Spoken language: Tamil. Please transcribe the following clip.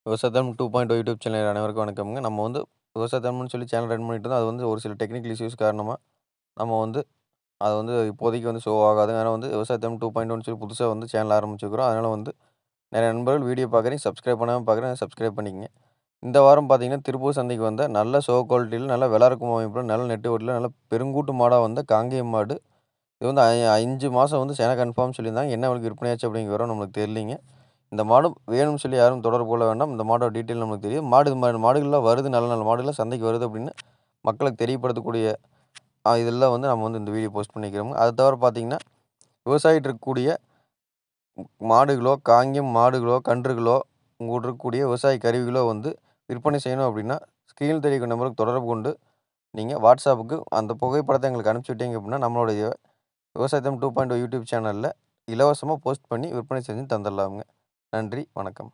விவசாயம் 2.0 யூடியூப் சேனல் அனைவருக்கும் வணக்கம்ங்க. நம்ம வந்து விவசாயம்னு சொல்லி சேனல் ரன் பண்ணிட்டு இருந்தோம். அது வந்து ஒரு சில டெக்னிக்கல் இஷ்யூஸ் காரணமா, நம்ம வந்து அது வந்து இப்போதைக்கு வந்து ஷோ ஆகாது. அதனால வந்து விவசாயம் 2.0ன்னு சொல்லி புதுசா வந்து சேனல் ஆரம்பிச்சிருக்கிறோம். அதனால வந்து நெறைய நண்பர்கள் வீடியோ பார்க்குறீங்க, சப்ஸ்கிரைப் பண்ணாம பார்க்குறேன். சப்ஸ்கிரைப் பண்ணிக்கங்க. இந்த வாரம் பார்த்தீங்கன்னா, திருப்பூர் சந்தைக்கு வந்த நல்ல ஷோ குவாலிட்டில நல்ல விலை இருக்கும் அமைப்புல நல்ல நெட்டு வட்டில நல்ல பெருங்கூட்டு மாடா வந்த காங்கேயம் மாடு. இது வந்து 5 மாசம் வந்து சேனை கன்ஃபார்ம் சொல்லியிருந்தாங்க. என்ன விலைக்கு விற்பனையாச்சு அப்படிங்கிற விவரம் நம்மளுக்கு தெரியலைங்க. இந்த மாடு வேணும்னு சொல்லி யாரும் தொடர்பு கொள்ள வேண்டாம். இந்த மாடோட டீட்டெயில் நமக்கு தெரியும். மாடுகள்லாம் வருது, நல்ல நல்ல மாடுகள்லாம் சந்தைக்கு வருது அப்படின்னு மக்களுக்கு தெரியப்படுத்தக்கூடிய இதெல்லாம் வந்து நம்ம வந்து இந்த வீடியோ போஸ்ட் பண்ணிக்கிறோம். அது தவிர பார்த்தீங்கன்னா, விவசாயிட்டு இருக்கக்கூடிய மாடுகளோ, காங்கேயம் மாடுகளோ, கன்றுகளோ, உங்கள்ட்ட இருக்கக்கூடிய விவசாய கருவிகளோ வந்து விற்பனை செய்யணும் அப்படின்னா, ஸ்க்ரீனில் தெரியக்கூடிய நம்பருக்கு தொடர்பு கொண்டு நீங்க WhatsAppக்கு அந்த புகைப்படத்த எங்களுக்கு அனுப்பிச்சு விட்டீங்க அப்படின்னா, நம்மளுடைய விவசாயம் 2.0 யூடியூப் சேனல்ல இலவசமா போஸ்ட் பண்ணி விற்பனை செஞ்சு தந்துடலாமுங்க. நன்றி, வணக்கம்.